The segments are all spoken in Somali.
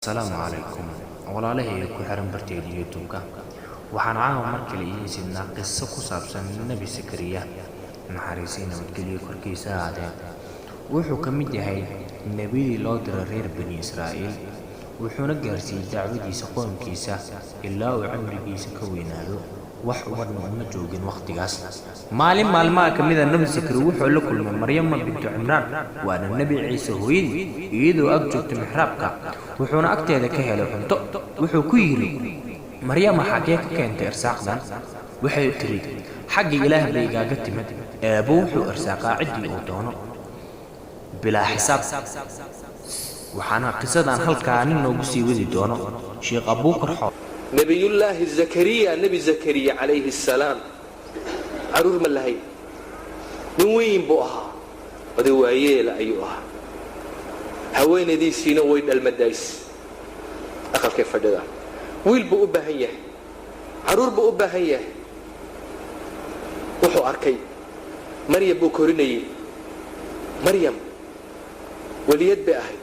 السلام عليكم والله ku xiran barteeda YouTube-ka waxaan caawa markii la ii sidnaa qiso ku saabsan Nabi Zakariya naxariisiin nabadgelyo korkiisa ahaatee wuxuu ka mid yahay nabiyadii loo diray reer bani Israa'iil wuxuuna gaarsiiyay dacwadiisa qoomkiisa ilaa uu cimrigiisa ka weynaado wax wadna uma joogin waqtigaas maalin maalmaha ka mid ah Nabi Zakariya wuxuu la kulmay Maryam bint Imraan waana Nabi Ciise hooyadii iyadoo ag joogtay mixraabka wuxuuna agteeda ka helay cunto wuxuu ku yiri Maryam xagee ka keentay irsaaqdan waxay tiri xagga Ilaah bay gaaga timid eebo wuxuu irsaaqaa cidii uu doono bilaa xisaab waxaana qisadan halkaan noogu sii wadi doono Sheekh Abu Qurxo نبي الله زكريا نبي زكريا عليه السلام عرور من لهي من وين بوها ودوايل أيها هوين دي سينا وين المدايس أخل كيف فددا ويل بؤبا هي عرور بؤبا هي وحو أركي مريم بوكوريني مريم وليد بأهد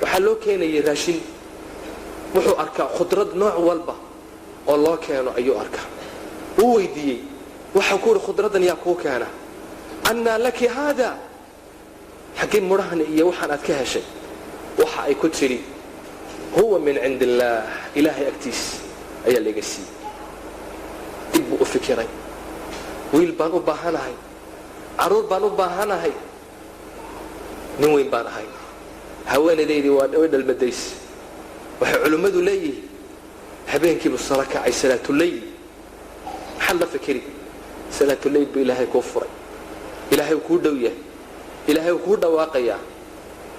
وحلو كينا يراشين wuxuu arkaa khudrad nooc walba oo loo keeno ayuu arkaa uu weydiiyay waxa ku ri khudradan yaa ku keena anna laki hada xaqin murahan iyo waxaan aad ka heshay waxa ay ku tiri huwa min indillah ilaahi aktis ayaa laga sii dib u fikiray wiil baan u baahanahay aruur baan u baahanahay nin weyn baan ahay haweenadeedii waa dhawdal madays waxay culimadu leeyihiin habeenkii busala kacay salaatul layl xalla fikri salaatul layl bi ilaahay ku furay ilaahay ku dhow yahay ilaahay ku dhawaaqaya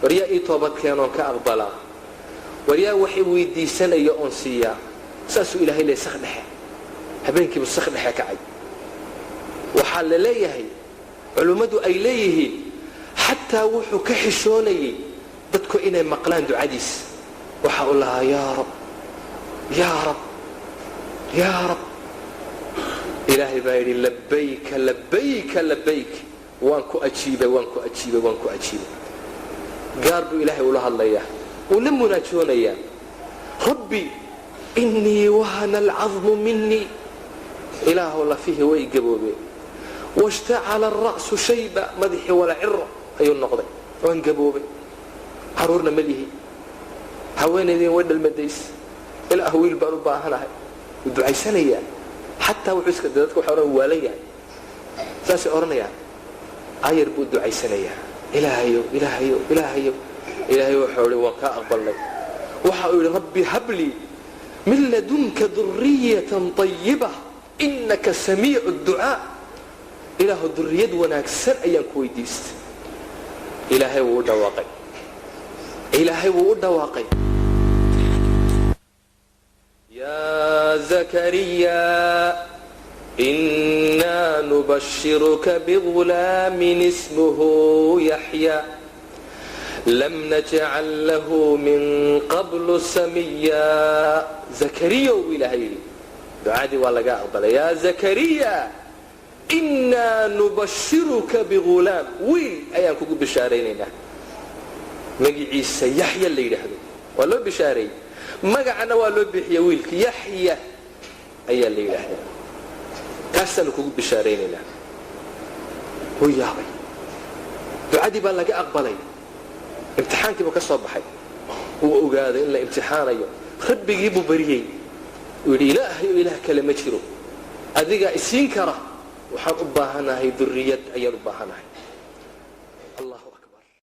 wariya ii toobad keenon ka aqbala wariya waxay weydiisanayo on siiya saasu ilaahay leey sax dhexe habeenkii busakh dhexe kacay waxa la leeyahay culimadu ay leeyihiin hatta wuxuu ka xishoonayay dadku inay maqlaan ducadiisa وحاول لها يا رب يا رب يا رب إلهي بايري لبيك لبيك لبيك وانكو أجيبه وانكو أجيبه وانكو أجيبه قاربوا إلهي ولها الله إياه ولمنا جون إياه ربي إني وهن العظم مني إله الله فيه ويقبوا به واشتعل الرأس شيبة مدح ولا عرة أي النقضي وانقبوا به حرورنا مليه haweenaydii wadal madays ilaa wiil baan u baahanahay ducaysanaya hatta wuxuu iska dadku xoran waalayaa saasi oranaya ayar buu ducaysanaya ilaahayo ilaahayo ilaahayo ilaahayo xooli waan ka aqbalnay waxa uu yiri rabbi habli min ladunka dhurriyatan tayyibah innaka samii'ud du'a ilaahu dhurriyad wanaagsan ayaan ku weydiistay ilaahay wuu dhawaaqay إلهي وأدواقي يا زكريا إنا نبشرك بغلام اسمه يحيى لم نجعل له من قبل سميا زكريا وإلهي دعادي والله قابل يا زكريا إنا نبشرك بغلام ويل أيامكم بشاريننا مجيء يحيى اللي يرهده ولو بشاري مجعنا ولو بيحيى ويلك يحيى أي اللي يرهده كسلكوا بشاريننا هو يا أبي بعدي بالله أقبلي امتحان كيف كسب حي هو وجاد إلا امتحان يوم خد بيجيبوا بريء يقول إله إله كلمة شرو أذيك السينكرة وحق أباهنا هي ذرية أي أباهنا